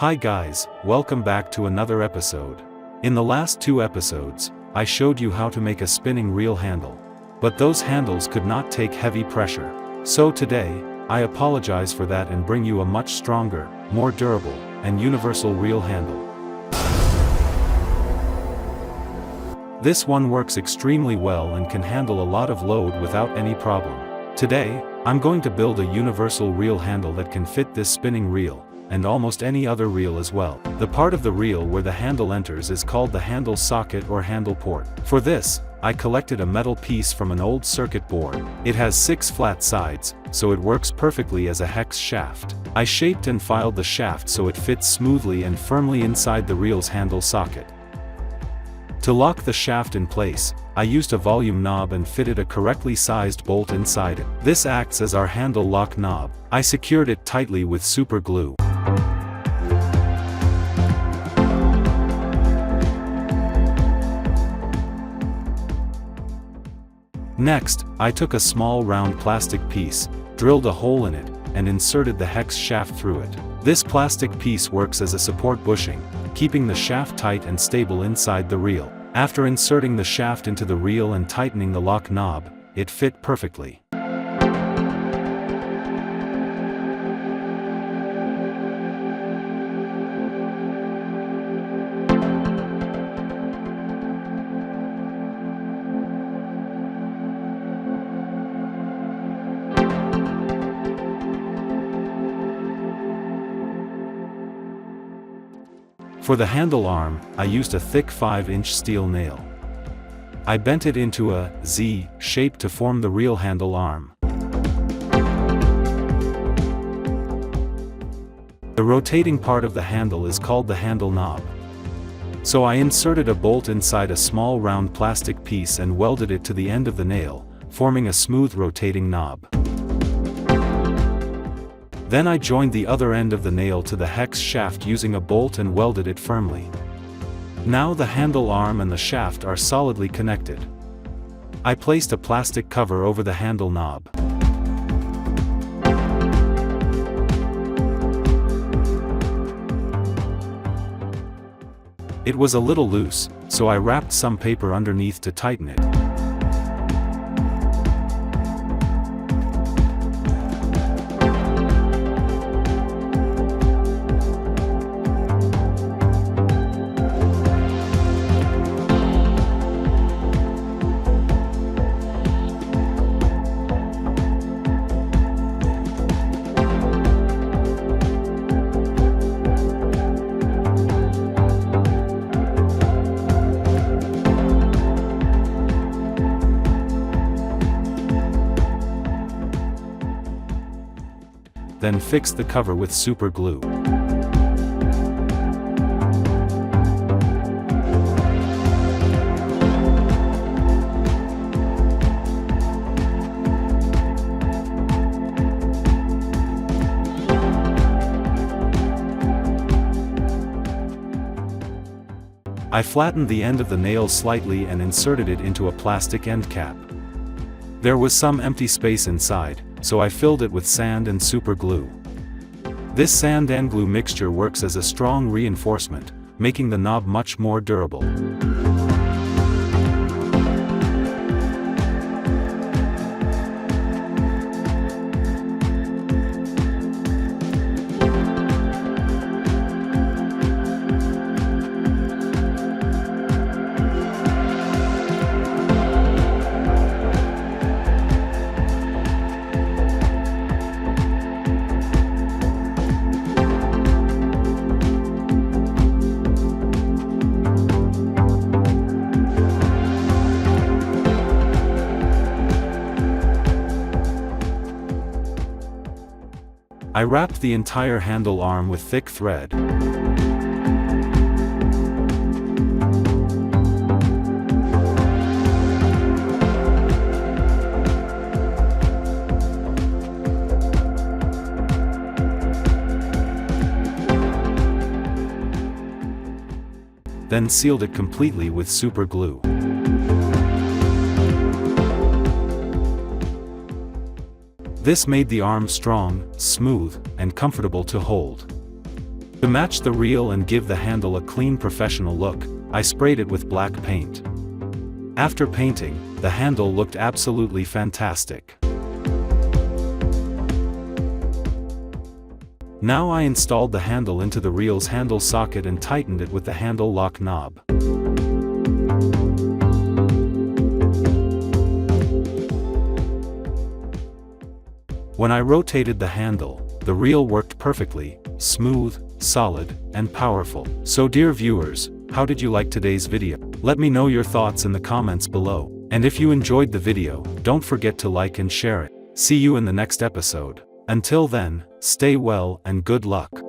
Hi guys, welcome back to another episode. In the last two episodes, I showed you how to make a spinning reel handle. But those handles could not take heavy pressure. So today, I apologize for that and bring you a much stronger, more durable, and universal reel handle. This one works extremely well and can handle a lot of load without any problem. Today, I'm going to build a universal reel handle that can fit this spinning reel, and almost any other reel as well. The part of the reel where the handle enters is called the handle socket or handle port. For this, I collected a metal piece from an old circuit board. It has 6 flat sides, so it works perfectly as a hex shaft. I shaped and filed the shaft so it fits smoothly and firmly inside the reel's handle socket. To lock the shaft in place, I used a volume knob and fitted a correctly sized bolt inside it. This acts as our handle lock knob. I secured it tightly with super glue. Next, I took a small round plastic piece, drilled a hole in it, and inserted the hex shaft through it. This plastic piece works as a support bushing, keeping the shaft tight and stable inside the reel. After inserting the shaft into the reel and tightening the lock knob, it fit perfectly. For the handle arm, I used a thick 5-inch steel nail. I bent it into a Z shape to form the reel handle arm. The rotating part of the handle is called the handle knob. So I inserted a bolt inside a small round plastic piece and welded it to the end of the nail, forming a smooth rotating knob. Then I joined the other end of the nail to the hex shaft using a bolt and welded it firmly. Now the handle arm and the shaft are solidly connected. I placed a plastic cover over the handle knob. It was a little loose, so I wrapped some paper underneath to tighten it. Then fixed the cover with super glue. I flattened the end of the nail slightly and inserted it into a plastic end cap. There was some empty space inside, so I filled it with sand and super glue. This sand and glue mixture works as a strong reinforcement, making the knob much more durable. I wrapped the entire handle arm with thick thread. Then sealed it completely with super glue. This made the arm strong, smooth, and comfortable to hold. To match the reel and give the handle a clean professional look, I sprayed it with black paint. After painting, the handle looked absolutely fantastic. Now I installed the handle into the reel's handle socket and tightened it with the handle lock knob. When I rotated the handle, the reel worked perfectly, smooth, solid, and powerful. So dear viewers, how did you like today's video? Let me know your thoughts in the comments below. And if you enjoyed the video, don't forget to like and share it. See you in the next episode. Until then, stay well and good luck.